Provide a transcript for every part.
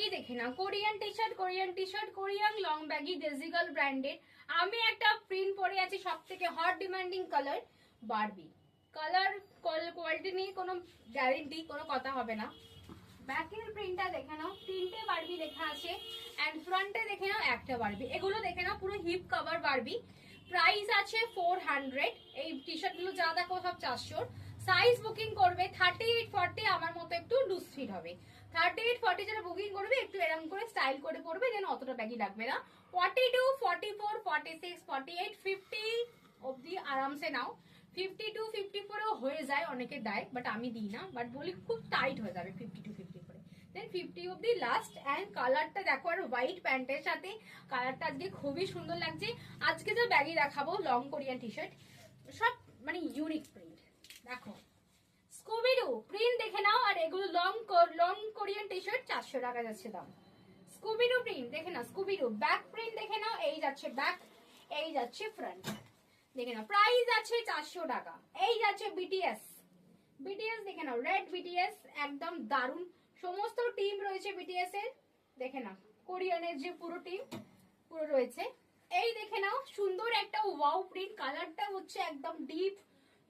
Baggy দেখে না, Korean T shirt, Korean long baggy, ডেজিগাল ব্র্যান্ডেড। আমি একটা প্রিন্ট পরে আছি, সব থেকে hot demanding colour Barbie. Colour quality নিয়ে কোনো গ্যারেন্টি, কোনো কথা হবে না। ব্যাকের প্রিন্টটা দেখে নাও, 3টে বারবি লেখা আছে, এন্ড ফ্রন্টে দেখে নাও একটা বারবি। এগুলো দেখে নাও পুরো হিপ কভার বারবি। প্রাইস আছে 400। এই টি শার্ট গুলো যা দেখো সব 400। সাইজ বুকিং করবে 38-40, আমার মতো একটু লুজ ফিট হবে। 38-40 যারা বুকিং করবে একটু এরকম করে স্টাইল করে পড়বে, যেন অতটা ব্যাগি লাগবে না। 42, 44, 46, 48, 50 অব্দি আরামসে নাও। 52, 54ও হয়ে যায়, অনেকে দেয়, বাট আমি দিই না, বাট বলি খুব টাইট হয়ে যাবে 52, 50 করে। দেন 50 অব্দি লাস্ট। এন্ড কালারটা দেখো, আর হোয়াইট প্যান্টের সাথে কালারটা আজকে খুবই সুন্দর লাগছে। আজকে যে ব্যাগি দেখাবো লং কোরিয়ান টি শার্ট, সব মানে ইউনিক প্রিন্ট। দেখো স্কুবিডু প্রিন্ট দেখে নাও, আর এগুলো লং কোরিয়ান টি শার্ট 400 টাকা যাচ্ছে দাম। স্কুবিডু প্রিন্ট দেখে নাও, স্কুবিডু ব্যাক প্রিন্ট দেখে নাও, এই যাচ্ছে ব্যাক, এই যাচ্ছে ফ্রন্ট দেখে নাও। প্রাইস আছে 400 টাকা। এই যাচ্ছে বিটিএস, বিটিএস দেখে নাও, রেড বিটিএস, একদম দারুন। সমস্ত টিম রয়েছে বিটিএস এর, দেখে নাও কোরিয়ানের যে পুরো টিম পুরো রয়েছে। এই দেখে নাও সুন্দর একটা ওয়াও প্রিন্ট, কালারটা হচ্ছে একদম deep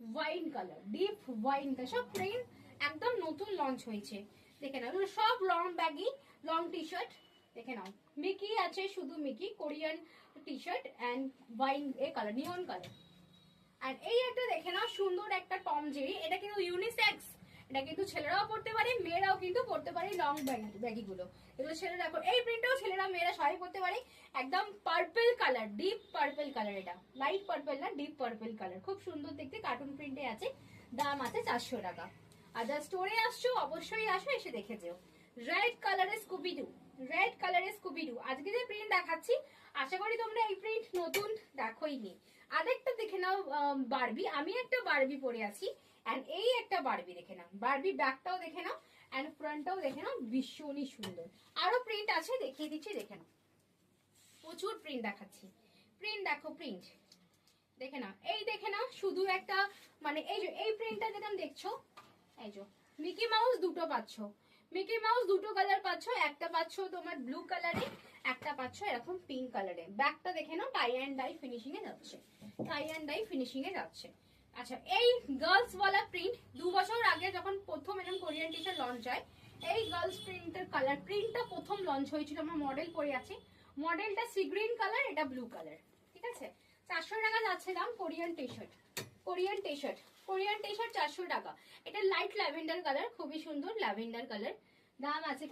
wine colour, deep wine colour, সব প্রিন্ট একদম নতুন লঞ্চ হয়েছে। দেখে নাও এগুলো সব long baggy long T shirt. দেখে নাও মিকি আছে, শুধু Mickey Korean T shirt and wine এ কালার, নিয়ন কালার। আর এই একটা দেখে নাও সুন্দর একটা টম জেরি, এটা কিন্তু ইউনিসেক্স, এটা কিন্তু ছেলেরাও পড়তে পারে, মেয়েরাও কিন্তু পড়তে পারে। লং ব্যাগি গুলো এগুলো ছেলেরা, এই প্রিন্টটাও ছেলেরা মেয়েরা সবাই পড়তে পারে। একদম purple colour, deep purple colour, এটা লাইট পার্পল না, ডিপ পার্পল কালার, খুব সুন্দর দেখতে, কার্টুন প্রিন্টে আছে। দাম আছে 400 টাকা। আর যা স্টোরে আসছো অবশ্যই আসো, এসে দেখে যেও। রেড কালারের স্কুবিডু, রেড কালারের স্কুবিডু আজকে যে প্রিন্ট দেখাচ্ছি, আশা করি তোমরা এই প্রিন্ট নতুন দেখোইনি। আরেকটা দেখে নাও বারবি, আমি একটা বারবি পরে আছি, এন্ড এই একটা বারবি দেখে নাও, বারবি ব্যাকটাও দেখে নাও, এন্ড ফ্রন্টটাও দেখে নাও, ভীষণই সুন্দর। আরো প্রিন্ট আছে, দেখিয়ে দিচ্ছি, দেখে নাও, প্রচুর প্রিন্ট দেখাচ্ছি। প্রিন্ট দেখো, প্রিন্ট দেখে নাও, এই দেখে নাও শুধু একটা মানে এই যে এই প্রিন্টটা যেটা দেখছো, এই যে মিকি মাউস দুটো পাচ্ছ, মিকি মাউস দুটো কালার পাচ্ছ, একটা পাচ্ছ তোমার ব্লু কালারে, একটা পাচ্ছ এরকম পিঙ্ক কালারে। ব্যাকটা দেখে নাও টাই অ্যান্ড ডাই ফিনিশিং এ যাচ্ছে, টাই অ্যান্ড ডাই ফিনিশিং এ যাচ্ছে। আচ্ছা এই গার্লস ওয়ালা প্রিন্ট 2 বছর আগে যখন প্রথম এরকম কোরিয়ান টি শার্ট লঞ্চ হয়, এই গার্লস প্রিন্টের কালার প্রিন্টটা প্রথম লঞ্চ হয়েছিল, আমার মডেল পরে আছে, মডেলটা সি গ্রিন কালার, এটা ব্লু কালার, ঠিক আছে। 400 টাকা যাচ্ছে দাম Korean T shirt, Korean T shirt, Korean T shirt 400 টাকা। এটা লাইট ল্যাভেন্ডার কালার, খুবই সুন্দর ল্যাভেন্ডার কালার, দাম আছে